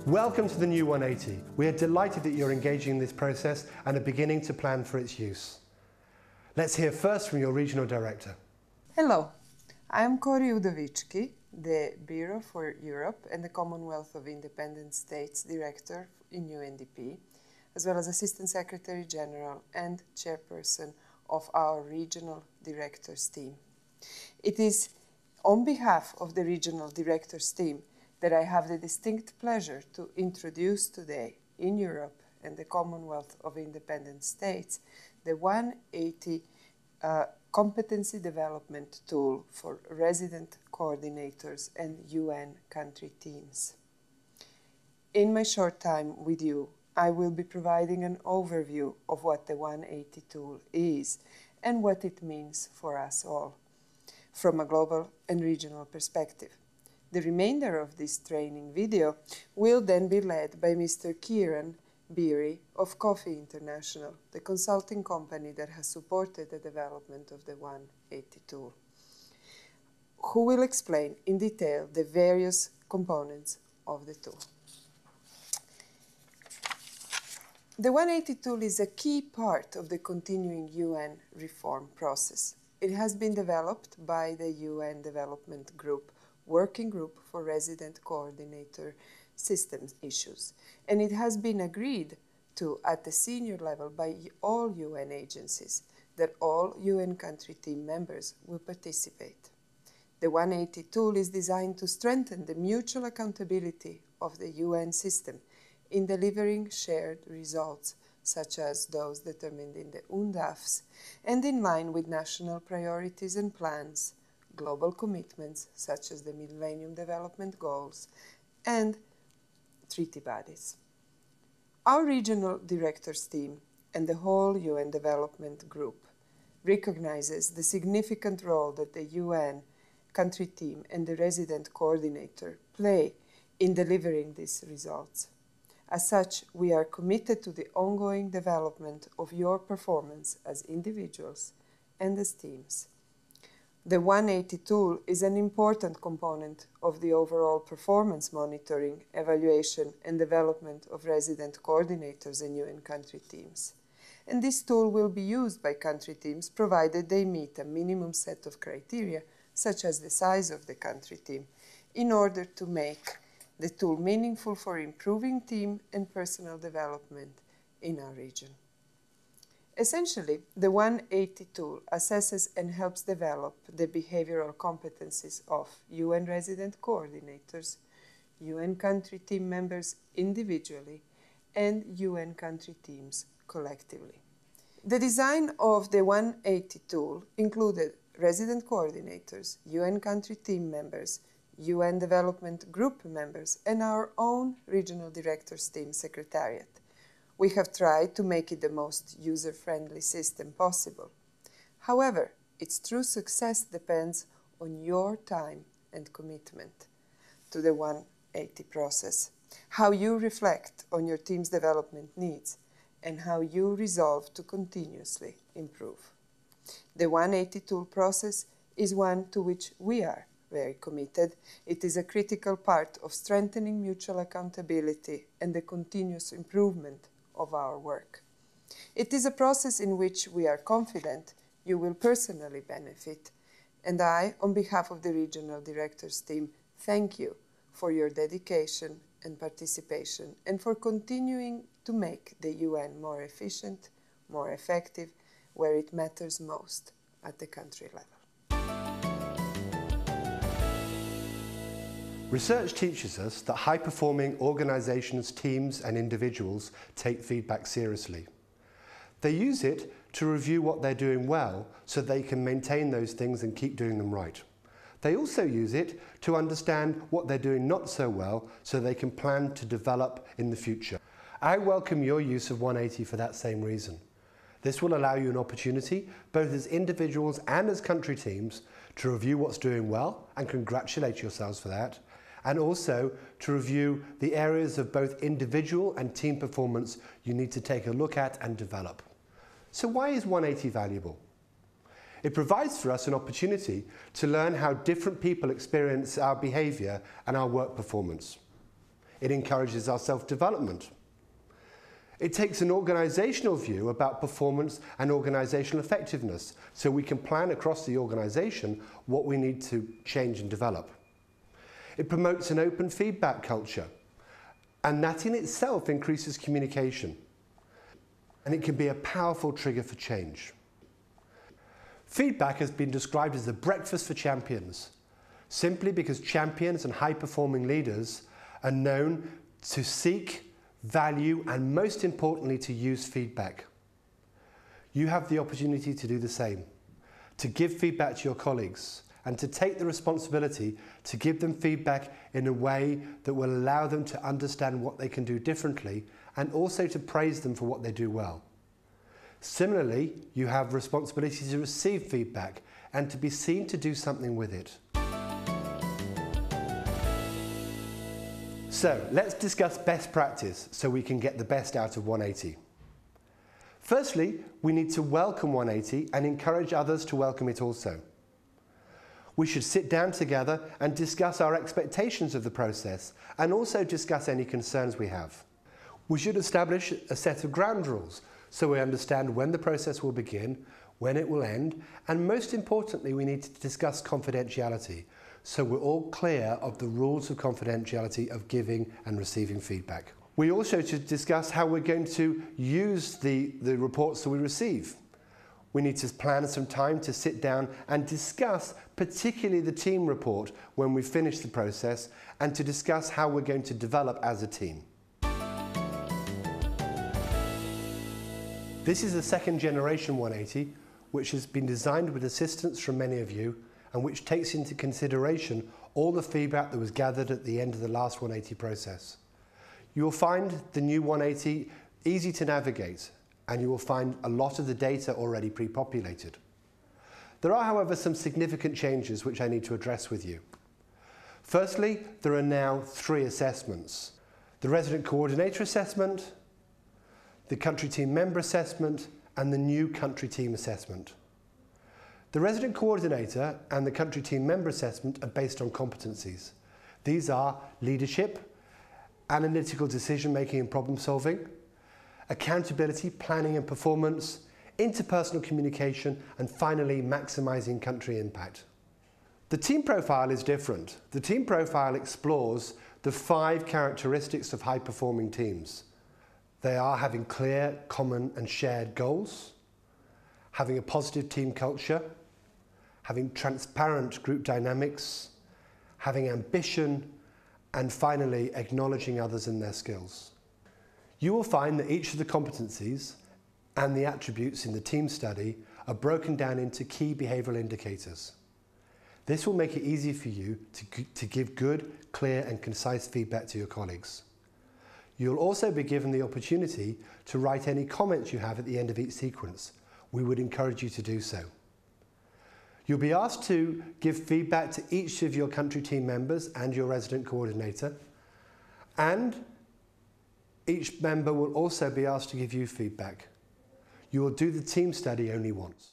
Welcome to the new 180. We are delighted that you're engaging in this process and are beginning to plan for its use. Let's hear first from your regional director. Hello, I'm Kori Udovicki, the Bureau for Europe and the Commonwealth of Independent States Director in UNDP, as well as Assistant Secretary General and Chairperson of our Regional Directors team. It is on behalf of the Regional Directors team that I have the distinct pleasure to introduce today in Europe and the Commonwealth of Independent States the 180 Competency Development Tool for Resident Coordinators and UN country teams. In my short time with you, I will be providing an overview of what the 180 tool is and what it means for us all, from a global and regional perspective. The remainder of this training video will then be led by Mr. Kieran Beery of Coffee International, the consulting company that has supported the development of the 180 tool, who will explain in detail the various components of the tool. The 180 tool is a key part of the continuing UN reform process. It has been developed by the UN Development Group Working Group for Resident Coordinator Systems Issues, and it has been agreed to at the senior level by all UN agencies that all UN country team members will participate. The 180 tool is designed to strengthen the mutual accountability of the UN system in delivering shared results, such as those determined in the UNDAFs, and in line with national priorities and plans, global commitments such as the Millennium Development Goals, and treaty bodies. Our regional directors team and the whole UN Development Group recognizes the significant role that the UN country team and the resident coordinator play in delivering these results. As such, we are committed to the ongoing development of your performance as individuals and as teams. The 180 tool is an important component of the overall performance monitoring, evaluation, and development of resident coordinators and UN country teams. And this tool will be used by country teams provided they meet a minimum set of criteria, such as the size of the country team, in order to make the tool meaningful for improving team and personal development in our region. Essentially, the 180 tool assesses and helps develop the behavioral competencies of UN resident coordinators, UN country team members individually, and UN country teams collectively. The design of the 180 tool included resident coordinators, UN country team members, UN Development Group members, and our own Regional Directors Team Secretariat. We have tried to make it the most user-friendly system possible. However, its true success depends on your time and commitment to the 180 process, how you reflect on your team's development needs, and how you resolve to continuously improve. The 180 tool process is one to which we are very committed. It is a critical part of strengthening mutual accountability and the continuous improvement of our work. It is a process in which we are confident you will personally benefit, and I, on behalf of the Regional Directors team, thank you for your dedication and participation and for continuing to make the UN more efficient, more effective, where it matters most, at the country level. Research teaches us that high-performing organizations, teams, and individuals take feedback seriously. They use it to review what they're doing well so they can maintain those things and keep doing them right. They also use it to understand what they're doing not so well so they can plan to develop in the future. I welcome your use of 180 for that same reason. This will allow you an opportunity, both as individuals and as country teams, to review what's doing well and congratulate yourselves for that, and also to review the areas of both individual and team performance you need to take a look at and develop. So why is 180 valuable? It provides for us an opportunity to learn how different people experience our behaviour and our work performance. It encourages our self-development. It takes an organisational view about performance and organisational effectiveness, so we can plan across the organisation what we need to change and develop. It promotes an open feedback culture, and that in itself increases communication. And it can be a powerful trigger for change. Feedback has been described as the breakfast for champions, simply because champions and high-performing leaders are known to seek, value, and most importantly, to use feedback. You have the opportunity to do the same, to give feedback to your colleagues, and to take the responsibility to give them feedback in a way that will allow them to understand what they can do differently, and also to praise them for what they do well. Similarly, you have responsibility to receive feedback and to be seen to do something with it. So, let's discuss best practice so we can get the best out of 180. Firstly, we need to welcome 180 and encourage others to welcome it also. We should sit down together and discuss our expectations of the process and also discuss any concerns we have. We should establish a set of ground rules so we understand when the process will begin, when it will end, and most importantly, we need to discuss confidentiality so we're all clear of the rules of confidentiality of giving and receiving feedback. We also should discuss how we're going to use the reports that we receive. We need to plan some time to sit down and discuss particularly the team report when we finish the process, and to discuss how we're going to develop as a team. This is the second generation 180, which has been designed with assistance from many of you and which takes into consideration all the feedback that was gathered at the end of the last 180 process. You will find the new 180 easy to navigate, and you will find a lot of the data already pre-populated. There are, however, some significant changes which I need to address with you. Firstly, there are now 3 assessments: the Resident Coordinator Assessment, the Country Team Member Assessment, and the new Country Team Assessment. The Resident Coordinator and the Country Team Member Assessment are based on competencies. These are leadership, analytical decision-making and problem-solving, accountability, planning and performance, interpersonal communication, and finally, maximising country impact. The team profile is different. The team profile explores the 5 characteristics of high-performing teams. They are having clear, common and shared goals, having a positive team culture, having transparent group dynamics, having ambition, and finally, acknowledging others and their skills. You will find that each of the competencies and the attributes in the team study are broken down into key behavioural indicators. This will make it easy for you to give good, clear and concise feedback to your colleagues. You'll also be given the opportunity to write any comments you have at the end of each sequence. We would encourage you to do so. You'll be asked to give feedback to each of your country team members and your resident coordinator, and each member will also be asked to give you feedback. You will do the team study only once.